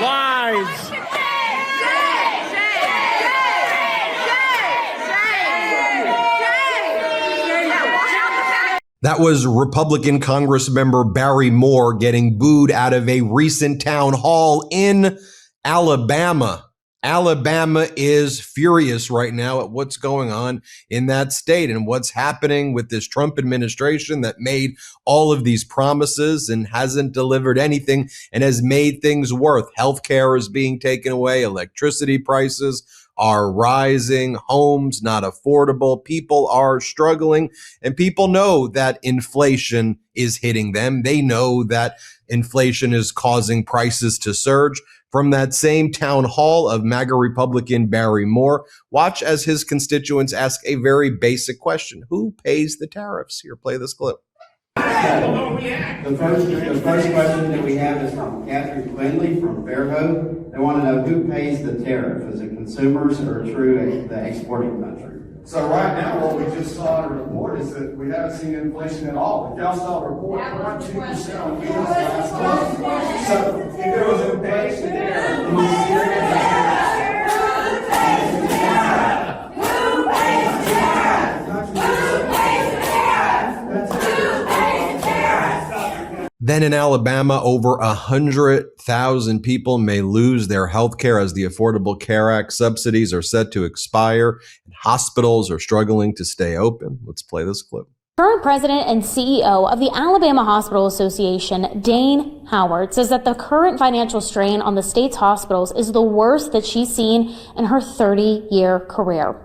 Lies. That was Republican Congressmember Barry Moore getting booed out of a recent town hall in Alabama. Alabama is furious right now at what's going on in that state and what's happening with this Trump administration that made all of these promises and hasn't delivered anything and has made things worse. Healthcare is being taken away. Electricity prices are rising. Homes not affordable. People are struggling, and people know that inflation is hitting them. They know that inflation is causing prices to surge. From that same town hall of MAGA Republican Barry Moore, watch as his constituents ask a very basic question. Who pays the tariffs? Here, play this clip. The first question that we have is from Catherine Quinley from Fairhope. They want to know who pays the tariff. Is it consumers or through the exporting country? So right now, what we just saw in a report is that we haven't seen inflation at all. If y'all saw a report, 0.2% on meals last month. So if there was inflation there, Then in Alabama, over 100,000 people may lose their health care as the Affordable Care Act subsidies are set to expire and hospitals are struggling to stay open. Let's play this clip. Current president and CEO of the Alabama Hospital Association, Dane Howard, says that the current financial strain on the state's hospitals is the worst that she's seen in her 30-year career.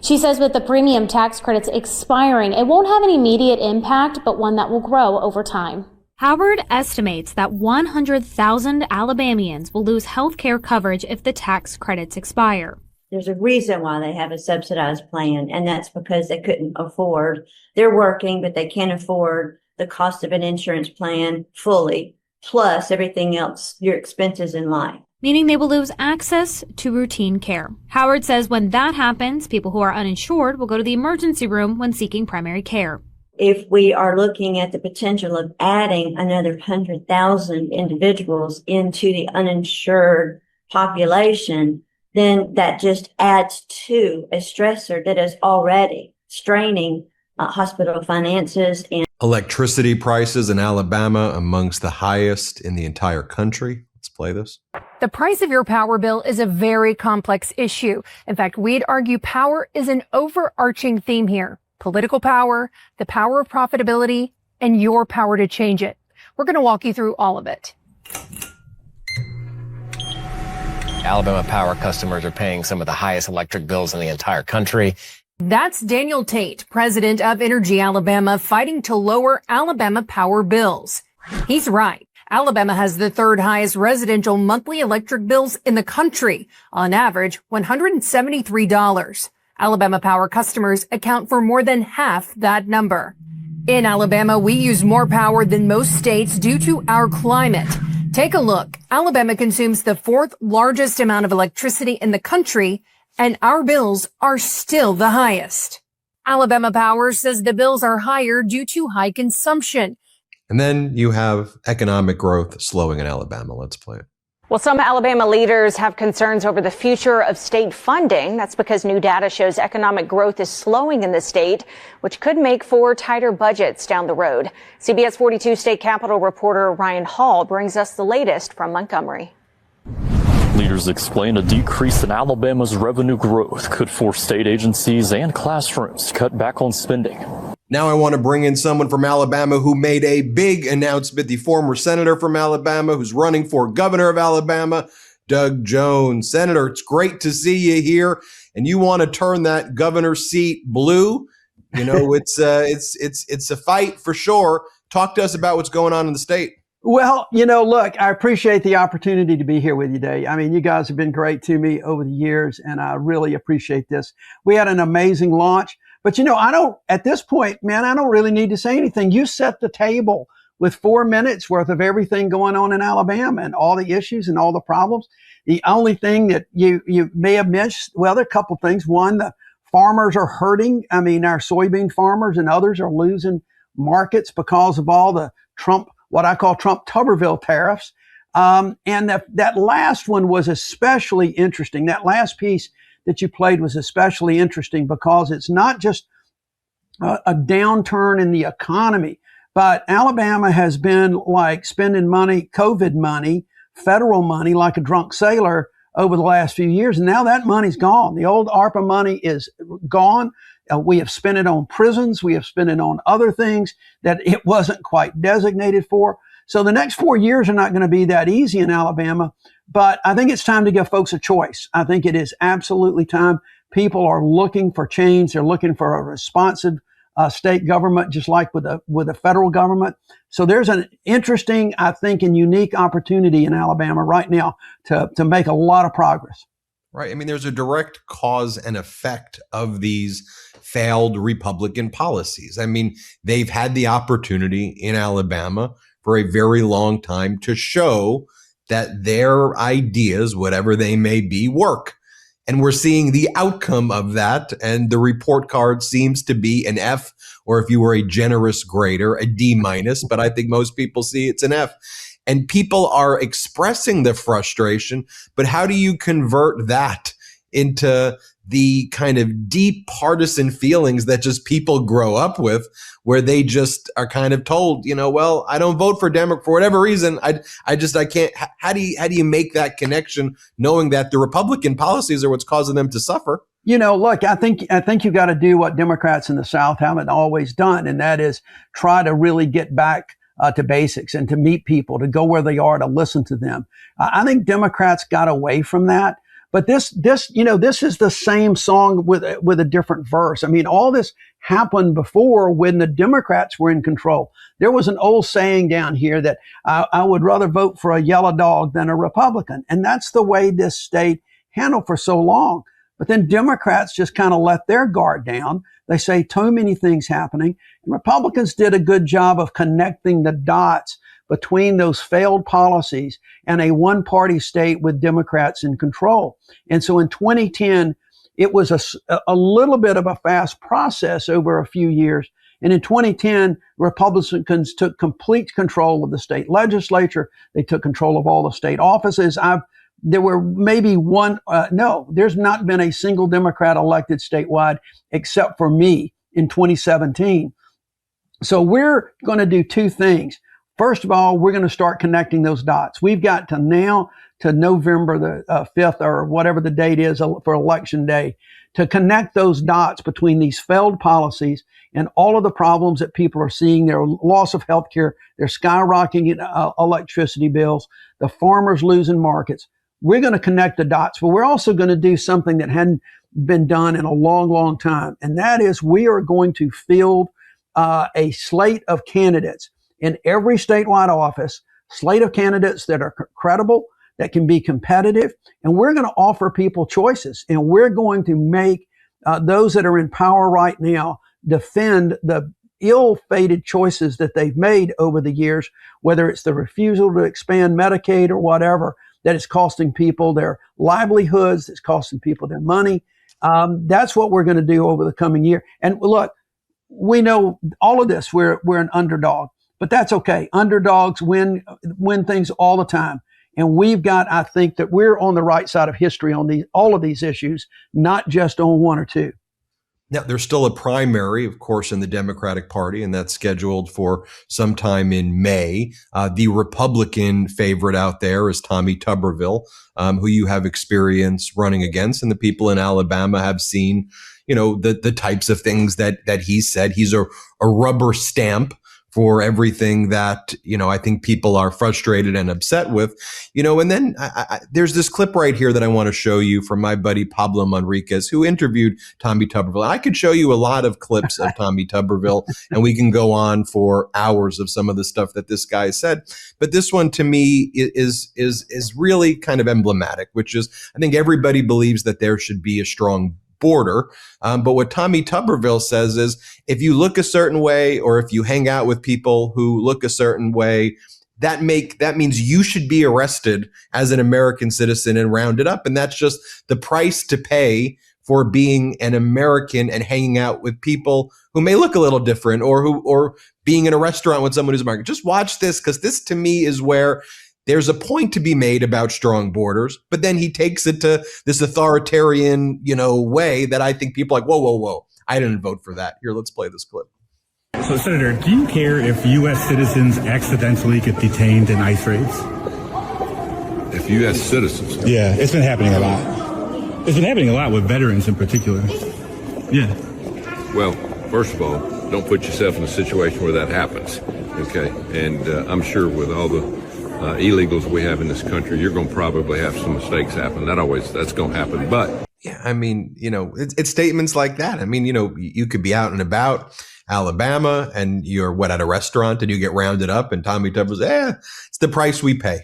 She says with the premium tax credits expiring, it won't have an immediate impact, but one that will grow over time. Howard estimates that 100,000 Alabamians will lose health care coverage if the tax credits expire. There's a reason why they have a subsidized plan, and that's because they couldn't afford. They're working, but they can't afford the cost of an insurance plan fully, plus everything else, your expenses in life. Meaning they will lose access to routine care. Howard says when that happens, people who are uninsured will go to the emergency room when seeking primary care. If we are looking at the potential of adding another 100,000 individuals into the uninsured population, then that just adds to a stressor that is already straining hospital finances. And electricity prices in Alabama amongst the highest in the entire country. Let's play this. The price of your power bill is a very complex issue. In fact, we'd argue power is an overarching theme here. Political power, the power of profitability, and your power to change it. We're going to walk you through all of it. Alabama Power customers are paying some of the highest electric bills in the entire country. That's Daniel Tate, president of Energy Alabama, fighting to lower Alabama power bills. He's right. Alabama has the third highest residential monthly electric bills in the country, on average $173. Alabama Power customers account for more than half that number. In Alabama, we use more power than most states due to our climate. Take a look. Alabama consumes the fourth largest amount of electricity in the country, and our bills are still the highest. Alabama Power says the bills are higher due to high consumption. And then you have economic growth slowing in Alabama. Let's play it. Well, some Alabama leaders have concerns over the future of state funding. That's because new data shows economic growth is slowing in the state, which could make for tighter budgets down the road. CBS 42 State Capitol reporter Ryan Hall brings us the latest from Montgomery. Leaders explain a decrease in Alabama's revenue growth could force state agencies and classrooms to cut back on spending. Now I want to bring in someone from Alabama who made a big announcement, the former senator from Alabama who's running for governor of Alabama, Doug Jones. Senator, it's great to see you here, and you want to turn that governor seat blue. You know, it's a fight for sure. Talk to us about what's going on in the state. Well, you know, look, I appreciate the opportunity to be here with you today. I mean, you guys have been great to me over the years, and I really appreciate this. We had an amazing launch. But, you know, at this point, man, I don't really need to say anything. You set the table with 4 minutes worth of everything going on in Alabama and all the issues and all the problems. The only thing that you may have missed, well, there are a couple things. One, the farmers are hurting. I mean, our soybean farmers and others are losing markets because of all the Trump, what I call Trump Tuberville tariffs. And that last one was especially interesting. That last piece that you played was especially interesting because it's not just a downturn in the economy, but Alabama has been like spending money, COVID money, federal money, like a drunk sailor over the last few years. And now that money's gone. The old ARPA money is gone. We have spent it on prisons. We have spent it on other things that it wasn't quite designated for. So the next 4 years are not going to be that easy in Alabama, but I think it's time to give folks a choice. I think it is absolutely time. People are looking for change. They're looking for a responsive state government, just like with the federal government. So there's an interesting, I think, and unique opportunity in Alabama right now to make a lot of progress. Right. I mean, there's a direct cause and effect of these failed Republican policies. I mean, they've had the opportunity in Alabama for a very long time to show that their ideas, whatever they may be, work. And we're seeing the outcome of that. And the report card seems to be an F, or if you were a generous grader, a D minus. But I think most people see it's an F. And people are expressing the frustration. But how do you convert that into the kind of deep partisan feelings that just people grow up with, where they just are kind of told, well, I don't vote for Democrat for whatever reason. I can't. How do you make that connection, knowing that the Republican policies are what's causing them to suffer? Look, I think you got to do what Democrats in the South haven't always done, and that is try to really get back to basics and to meet people, to go where they are, to listen to them. I think Democrats got away from that. But this is the same song with a different verse. I mean, all this happened before when the Democrats were in control. There was an old saying down here that I would rather vote for a yellow dog than a Republican. And that's the way this state handled for so long. But then Democrats just kind of let their guard down. They say too many things happening. And Republicans did a good job of connecting the dots between those failed policies and a one-party state with Democrats in control. And so in 2010, it was a little bit of a fast process over a few years. And in 2010, Republicans took complete control of the state legislature. They took control of all the state offices. There were maybe there's not been a single Democrat elected statewide except for me in 2017. So we're going to do two things. First of all, we're going to start connecting those dots. We've got to now to November the 5th or whatever the date is for election day to connect those dots between these failed policies and all of the problems that people are seeing, their loss of health care, their skyrocketing electricity bills, the farmers losing markets. We're going to connect the dots, but we're also going to do something that hadn't been done in a long, long time. And that is we are going to field a slate of candidates in every statewide office, slate of candidates that are credible, that can be competitive, and we're going to offer people choices. And we're going to make those that are in power right now defend the ill-fated choices that they've made over the years, whether it's the refusal to expand Medicaid or whatever, that is costing people their livelihoods, it's costing people their money. That's what we're going to do over the coming year. And look, we know all of this. We're an underdog. But that's okay. Underdogs win things all the time. And I think that we're on the right side of history on all of these issues, not just on one or two. Now, there's still a primary, of course, in the Democratic Party, and that's scheduled for sometime in May. The Republican favorite out there is Tommy Tuberville, who you have experience running against, and the people in Alabama have seen, the types of things that he said. He's a rubber stamp for everything that, I think people are frustrated and upset with, and then there's this clip right here that I want to show you from my buddy Pablo Manriquez, who interviewed Tommy Tuberville. I could show you a lot of clips of Tommy Tuberville, and we can go on for hours of some of the stuff that this guy said. But this one to me is really kind of emblematic, which is, I think everybody believes that there should be a strong border. But what Tommy Tuberville says is, if you look a certain way, or if you hang out with people who look a certain way, that means you should be arrested as an American citizen and rounded up. And that's just the price to pay for being an American and hanging out with people who may look a little different, or being in a restaurant with someone who's American. Just watch this, because this to me is where there's a point to be made about strong borders, but then he takes it to this authoritarian, way that I think people are like, whoa, whoa, whoa. I didn't vote for that. Here, let's play this clip. So, Senator, do you care if U.S. citizens accidentally get detained in ICE raids? If U.S. citizens? Yeah, it's been happening a lot. It's been happening a lot with veterans in particular. Yeah. Well, first of all, don't put yourself in a situation where that happens, okay? And I'm sure with all the illegals we have in this country, you're going to probably have some mistakes happen. That's going to happen, but... Yeah, I mean, it's statements like that. I mean, you could be out and about Alabama and you're at a restaurant and you get rounded up and Tommy Tuber's, it's the price we pay.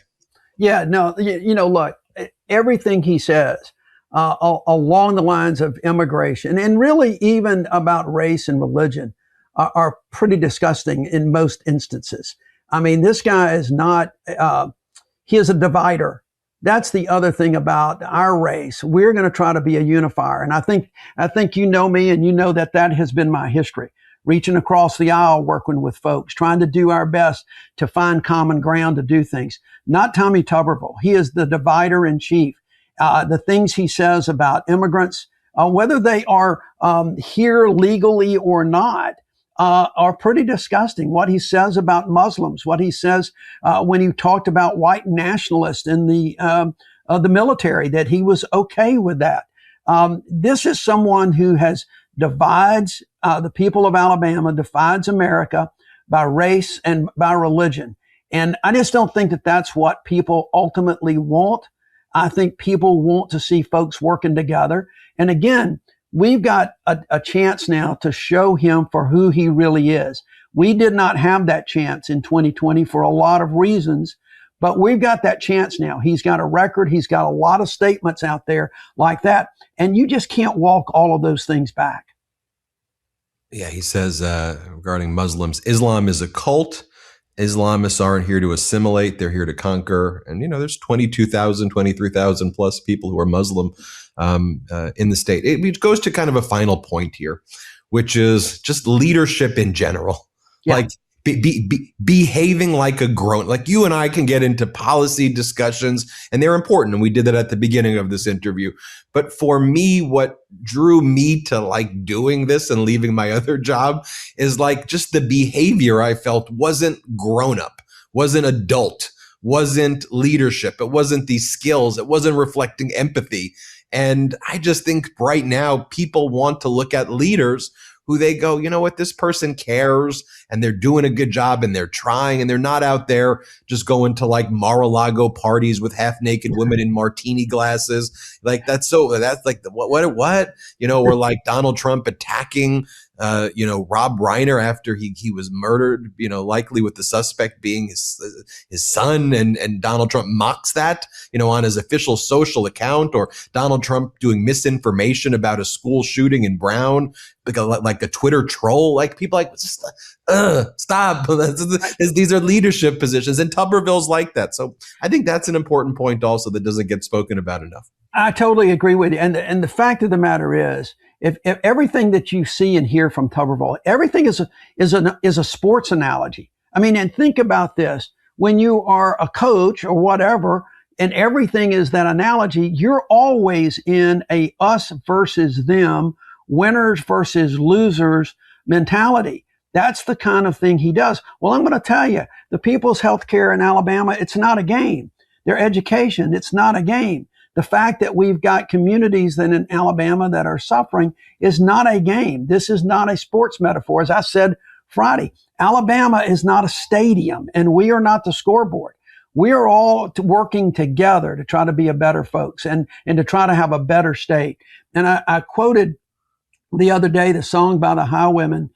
Yeah, no, look, everything he says along the lines of immigration and really even about race and religion are pretty disgusting in most instances. I mean, this guy is not, he is a divider. That's the other thing about our race. We're going to try to be a unifier. And I think you know me and you know that has been my history. Reaching across the aisle, working with folks, trying to do our best to find common ground to do things. Not Tommy Tuberville. He is the divider in chief. The things he says about immigrants, whether they are here legally or not, are pretty disgusting. What he says about Muslims, what he says when he talked about white nationalists in the military, that he was okay with that. This is someone who divides the people of Alabama, divides America by race and by religion. And I just don't think that that's what people ultimately want. I think people want to see folks working together. And again, we've got a chance now to show him for who he really is. We did not have that chance in 2020 for a lot of reasons, but we've got that chance now. He's got a record. He's got a lot of statements out there like that. And you just can't walk all of those things back. Yeah, he says regarding Muslims, Islam is a cult. Islamists aren't here to assimilate. They're here to conquer. And, there's 22,000, 23,000 plus people who are Muslim in the state. It goes to kind of a final point here, which is just leadership in general. Yeah. Like behaving like a grown, like you and I can get into policy discussions and they're important. And we did that at the beginning of this interview. But for me, what drew me to like doing this and leaving my other job is like just the behavior I felt wasn't grown up, wasn't adult, wasn't leadership. It wasn't these skills. It wasn't reflecting empathy. And I just think right now people want to look at leaders who they go, you know what, this person cares and they're doing a good job and they're trying and they're not out there just going to like Mar-a-Lago parties with half naked women in martini glasses. Like that's like what, or like Donald Trump attacking, Rob Reiner after he was murdered, likely with the suspect being his son and Donald Trump mocks that, on his official social account, or Donald Trump doing misinformation about a school shooting in Brown, like a Twitter troll, like people like, just stop. These are leadership positions and Tuberville's like that. So I think that's an important point also that doesn't get spoken about enough. I totally agree with you. And the fact of the matter is, if everything that you see and hear from Tuberville, everything is a sports analogy. I mean, and think about this. When you are a coach or whatever, and everything is that analogy, you're always in a us versus them, winners versus losers mentality. That's the kind of thing he does. Well, I'm going to tell you, the people's health care in Alabama, it's not a game. Their education, it's not a game. The fact that we've got communities that in Alabama that are suffering is not a game. This is not a sports metaphor. As I said Friday, Alabama is not a stadium and we are not the scoreboard. We are all working together to try to be a better folks and to try to have a better state. And I quoted the other day the song by the Highwomen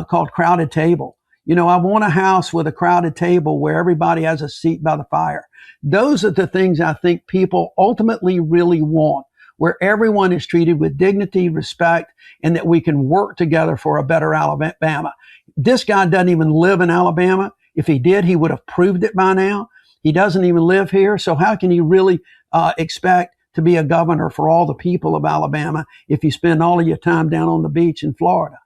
called Crowded Table. I want a house with a crowded table where everybody has a seat by the fire. Those are the things I think people ultimately really want, where everyone is treated with dignity, respect, and that we can work together for a better Alabama. This guy doesn't even live in Alabama. If he did, he would have proved it by now. He doesn't even live here. So how can he really expect to be a governor for all the people of Alabama if you spend all of your time down on the beach in Florida?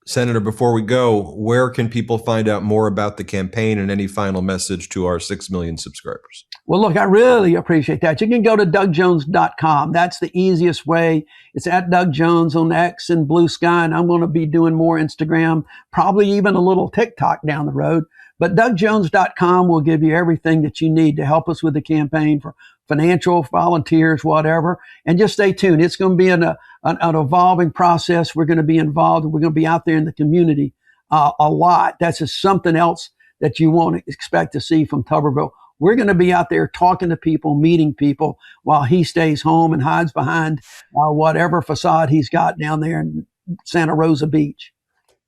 Senator, before we go, where can people find out more about the campaign and any final message to our 6 million subscribers? Well, look, I really appreciate that. You can go to DougJones.com. That's the easiest way. It's at Doug Jones on X and Blue Sky, and I'm going to be doing more Instagram, probably even a little TikTok down the road. But DougJones.com will give you everything that you need to help us with the campaign for financial, volunteers, whatever. And just stay tuned. It's going to be an evolving process. We're going to be involved. We're going to be out there in the community a lot. That's just something else that you won't expect to see from Tuberville. We're going to be out there talking to people, meeting people, while he stays home and hides behind whatever facade he's got down there in Santa Rosa Beach.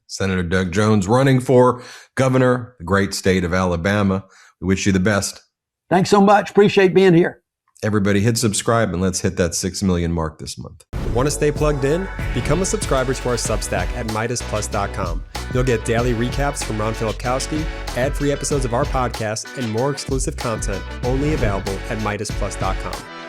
Senator Doug Jones running for governor, the great state of Alabama. We wish you the best. Thanks so much. Appreciate being here. Everybody hit subscribe and let's hit that 6 million mark this month. Want to stay plugged in? Become a subscriber to our Substack at MeidasPlus.com. You'll get daily recaps from Ron Filipkowski, ad-free episodes of our podcast, and more exclusive content only available at MeidasPlus.com.